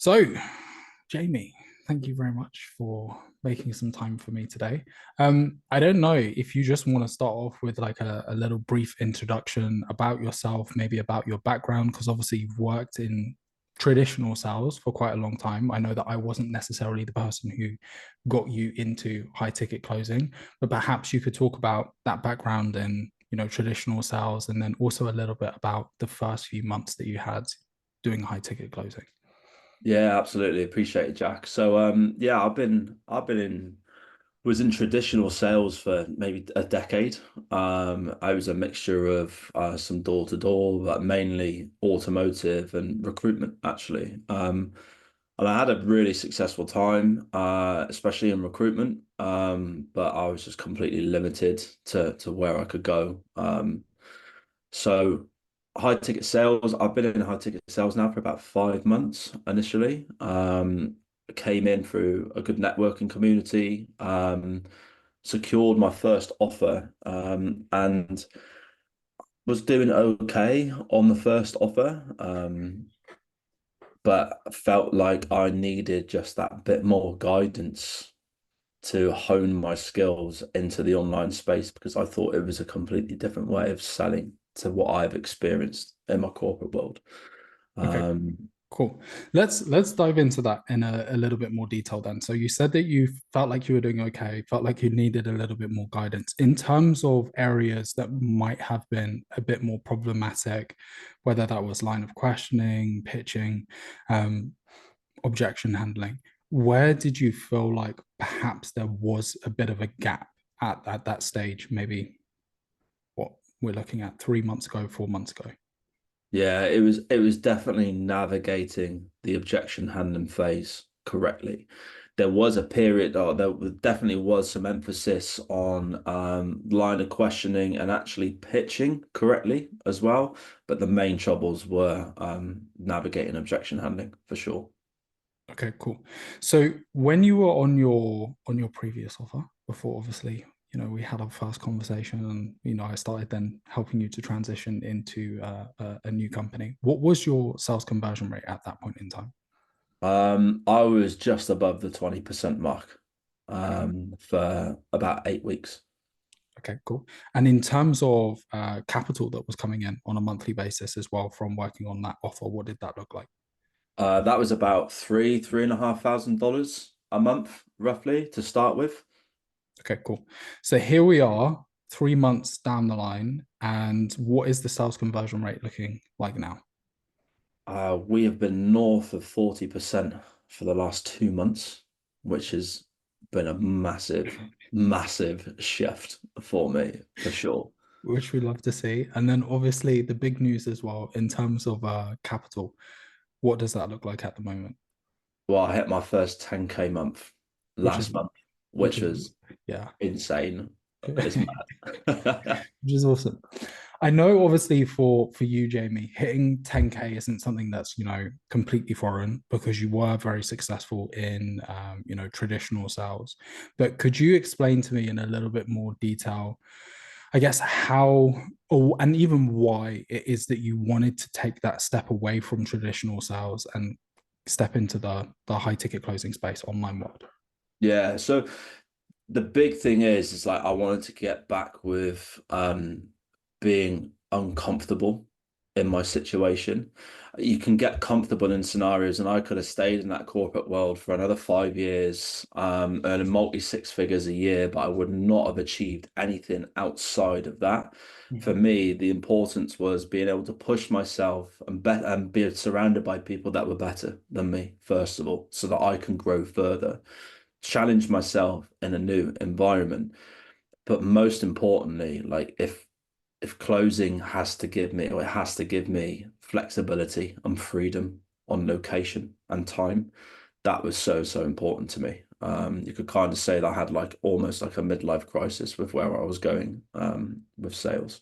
So, Jamie, thank you very much for making some time for me today. I don't know if you just want to start off with like a little brief introduction about yourself, maybe about your background, because obviously you've worked in traditional sales for quite a long time. I know that I wasn't necessarily the person who got you into high ticket closing, but perhaps you could talk about that background in, traditional sales, and then also a little bit about the first few months that you had doing high ticket closing. Yeah, absolutely. Appreciate it, Jack. Yeah, I've been in was in traditional sales for maybe a decade. I was a mixture of some door to door, but mainly automotive and recruitment, actually. And I had a really successful time, especially in recruitment. But I was just completely limited to where I could go. So high ticket sales, I've been in high ticket sales now for about 5 months initially. Came in through a good networking community, secured my first offer, and was doing okay on the first offer. But felt like I needed just that bit more guidance to hone my skills into the online space because I thought it was a completely different way of selling to what I've experienced in my corporate world. Okay, Um, cool. Let's dive into that in a little bit more detail then. So you said that you felt like you were doing okay, felt like you needed a little bit more guidance in terms of areas that might have been a bit more problematic, whether that was line of questioning, pitching, um, objection handling. Where did you feel like perhaps there was a bit of a gap at that stage? Maybe what we're looking at 3 months ago, 4 months ago. yeah, it was definitely navigating the objection handling phase correctly. There was a period, or definitely was some emphasis on line of questioning and actually pitching correctly as well. But the main troubles were navigating objection handling for sure. Okay, cool. So when you were on your previous offer, before obviously, we had our first conversation and I started then helping you to transition into a new company. What was your sales conversion rate at that point in time? I was just above the 20% mark Okay, for about 8 weeks. okay, cool. And in terms of capital that was coming in on a monthly basis as well from working on that offer, what did that look like? That was about $3,500 a month, roughly, to start with. Okay, cool. So here we are, 3 months down the line, and what is the sales conversion rate looking like now? We have been north of 40% for the last 2 months, which has been a massive, massive shift for me, for sure. Which we love to see. And then obviously the big news as well in terms of capital. What does that look like at the moment? Well, I hit my first 10K month Which is last month, which which is was yeah, insane. It's which mad. is awesome. I know obviously for you, Jamie, hitting 10K isn't something that's, completely foreign because you were very successful in traditional sales. But could you explain to me in a little bit more detail, I guess, how or and even why it is that you wanted to take that step away from traditional sales and step into the high ticket closing space online world? Yeah, so the big thing is like I wanted to get back with being uncomfortable in my situation. You can get comfortable in scenarios, and I could have stayed in that corporate world for another 5 years, earning multi six figures a year, but I would not have achieved anything outside of that. For Mhm. me, the importance was being able to push myself and be surrounded by people that were better than me, first of all, so that I can grow further, challenge myself in a new environment. But most importantly, like if closing has to give me, or it has to give me flexibility and freedom on location and time, that was so, so important to me. You could kind of say that I had like almost like a midlife crisis with where I was going with sales.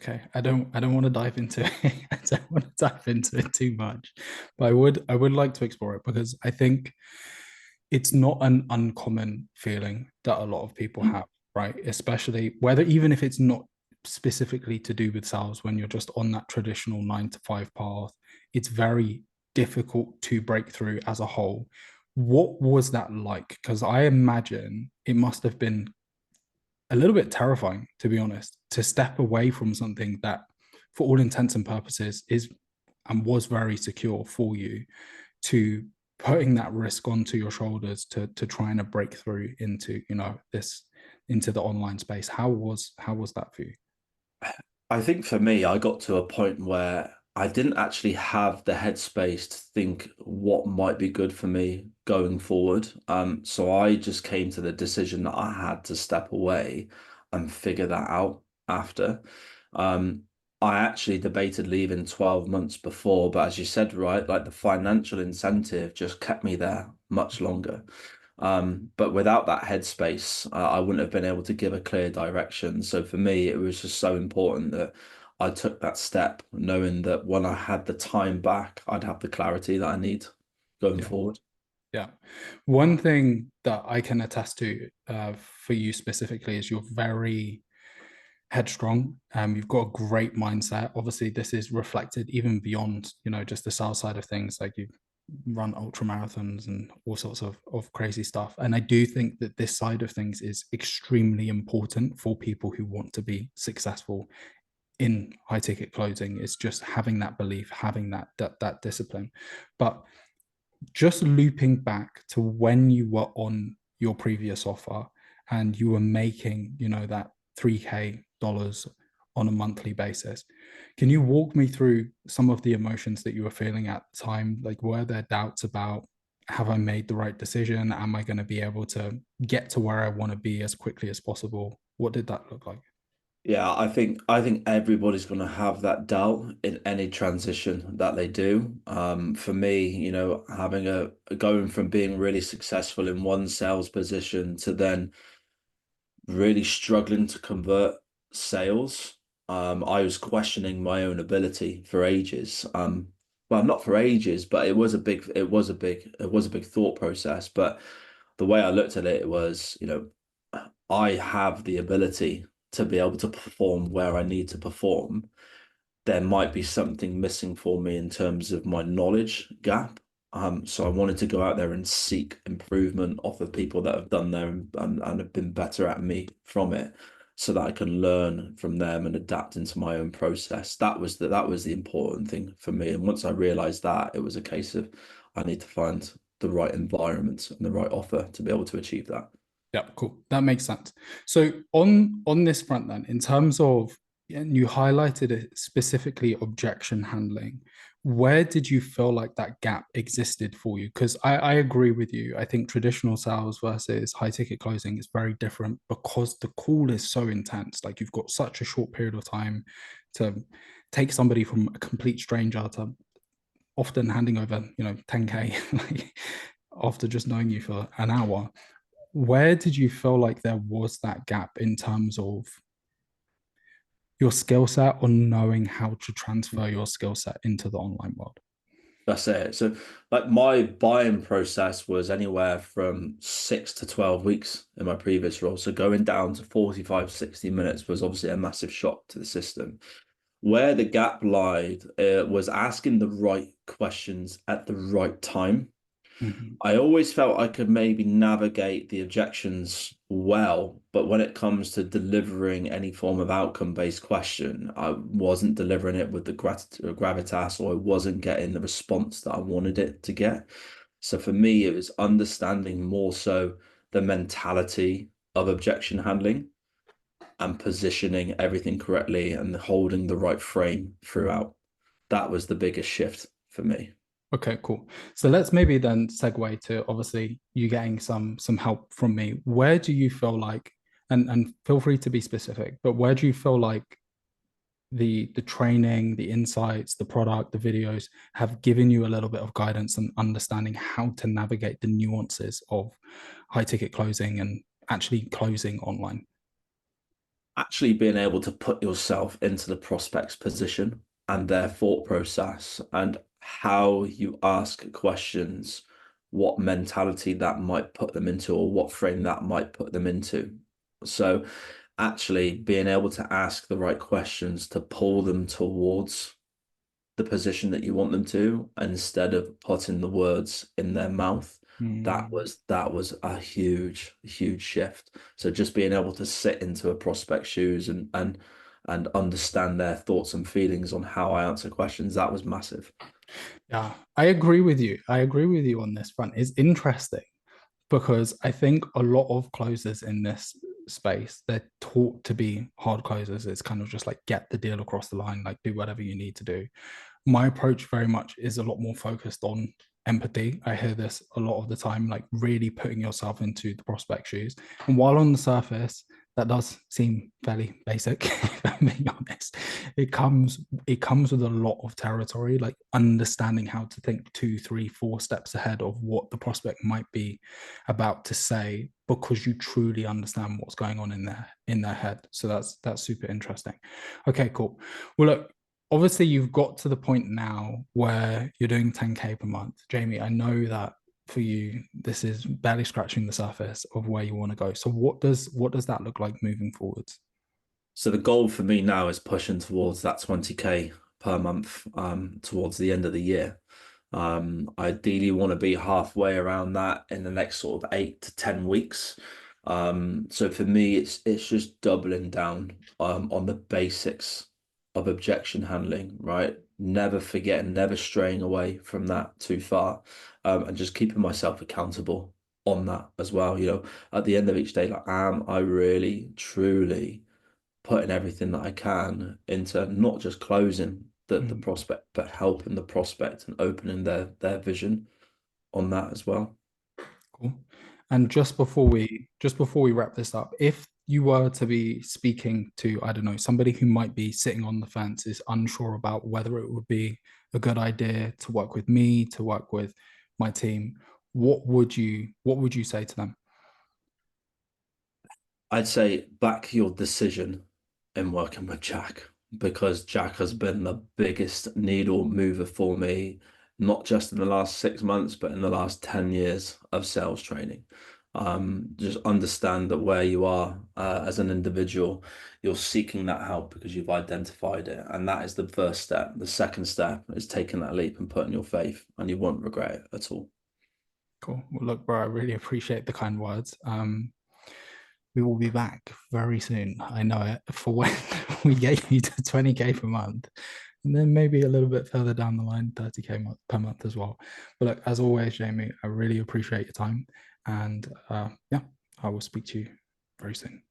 Okay, I don't want to dive into it. I don't want to dive into it too much, but I would like to explore it because I think it's not an uncommon feeling that a lot of people have, right? Especially whether even if it's not specifically to do with sales, when you're just on that traditional 9 to 5 path, it's very difficult to break through as a whole. What was that like? Because I imagine it must have been a little bit terrifying, to be honest, to step away from something that, for all intents and purposes, is and was very secure for you, to putting that risk onto your shoulders to trying to break through into, this, into the online space. How was that for you? I think for me, I got to a point where I didn't actually have the headspace to think what might be good for me going forward. So I just came to the decision that I had to step away and figure that out after. Um, I actually debated leaving 12 months before, but as you said, right, like the financial incentive just kept me there much longer. But without that headspace, I wouldn't have been able to give a clear direction. So for me, it was just so important that I took that step, knowing that when I had the time back, I'd have the clarity that I need going Yeah. forward. Yeah. One thing that I can attest to, for you specifically, is you're very headstrong. You've got a great mindset. Obviously, this is reflected even beyond, just the sales side of things. Like, you run ultra marathons and all sorts of crazy stuff. And I do think that this side of things is extremely important for people who want to be successful in high ticket closing. Is just having that belief, having that discipline. But just looping back to when you were on your previous offer and you were making, that 3K dollars on a monthly basis. Can you walk me through some of the emotions that you were feeling at the time? Like, were there doubts about, have I made the right decision? Am I going to be able to get to where I want to be as quickly as possible? What did that look like? Yeah, I think everybody's going to have that doubt in any transition that they do. For me, having a going from being really successful in one sales position to then really struggling to convert sales. I was questioning my own ability for ages. Well, not for ages, but it was a big thought process. But the way I looked at it was, I have the ability to be able to perform where I need to perform. There might be something missing for me in terms of my knowledge gap. So I wanted to go out there and seek improvement off of people that have done there and have been better at me from it, so that I can learn from them and adapt into my own process. That was the important thing for me. And once I realized that, it was a case of I need to find the right environment and the right offer to be able to achieve that. Yeah, cool. That makes sense. So on this front then, in terms of, and you highlighted it specifically, objection handling, where did you feel like that gap existed for you? Because I agree with you. I think traditional sales versus high ticket closing is very different because the call is so intense. Like, you've got such a short period of time to take somebody from a complete stranger to often handing over, 10K like, after just knowing you for an hour. Where did you feel like there was that gap in terms of your skill set, or knowing how to transfer your skill set into the online world? That's it. So, like, my buying process was anywhere from 6 to 12 weeks in my previous role. So going down to 45, 60 minutes was obviously a massive shock to the system. Where the gap lied, was asking the right questions at the right time. Mhm. I always felt I could maybe navigate the objections well, but when it comes to delivering any form of outcome-based question, I wasn't delivering it with the gravitas, or I wasn't getting the response that I wanted it to get. So for me, it was understanding more so the mentality of objection handling and positioning everything correctly and holding the right frame throughout. That was the biggest shift for me. Okay, cool. So let's maybe then segue to, obviously, you getting some help from me. Where do you feel like, and feel free to be specific, but where do you feel like the training, the insights, the product, the videos have given you a little bit of guidance and understanding how to navigate the nuances of high ticket closing and actually closing online? Actually being able to put yourself into the prospect's position and their thought process and how you ask questions, what mentality that might put them into, or what frame that might put them into. So actually being able to ask the right questions to pull them towards the position that you want them to instead of putting the words in their mouth. Mm. That was a huge shift. So just being able to sit into a prospect's shoes and understand their thoughts and feelings on how I answer questions, that was massive. Yeah, I agree with you. I agree with you on this front. It's interesting because I think a lot of closers in this space, they're taught to be hard closers. It's kind of just like get the deal across the line, like do whatever you need to do. My approach very much is a lot more focused on empathy. I hear this a lot of the time, like really putting yourself into the prospect shoes. And while on the surface, that does seem fairly basic, if I'm being honest. It comes with a lot of territory, like understanding how to think 2, 3, 4 steps ahead of what the prospect might be about to say, because you truly understand what's going on in their head. So that's super interesting. Okay, cool. Well, look, obviously you've got to the point now where you're doing 10K per month. Jamie, I know that for you, this is barely scratching the surface of where you want to go. So what does that look like moving forwards? So the goal for me now is pushing towards that 20K per month towards the end of the year. Ideally want to be halfway around that in the next sort of 8 to 10 weeks. So for me, it's just doubling down on the basics of objection handling, right? Never forgetting, never straying away from that too far, and just keeping myself accountable on that as well. At the end of each day, like, am I really, truly putting everything that I can into not just closing the Mm, prospect, but helping the prospect and opening their vision on that as well. cool. And just before we wrap this up, if you were to be speaking to, I don't know, somebody who might be sitting on the fence, is unsure about whether it would be a good idea to work with me, to work with my team, what would you say to them? I'd say back your decision in working with Jack because Jack has been the biggest needle mover for me, not just in the last 6 months, but in the last 10 years of sales training. Just understand that where you are as an individual, you're seeking that help because you've identified it. And that is the first step. The second step is taking that leap and putting your faith, and you won't regret it at all. Cool. Well, look, bro, I really appreciate the kind words. We will be back very soon. I know it, for when we get you to 20K per month. And then maybe a little bit further down the line, 30K per month as well. But look, as always, Jamie, I really appreciate your time. And yeah, I will speak to you very soon.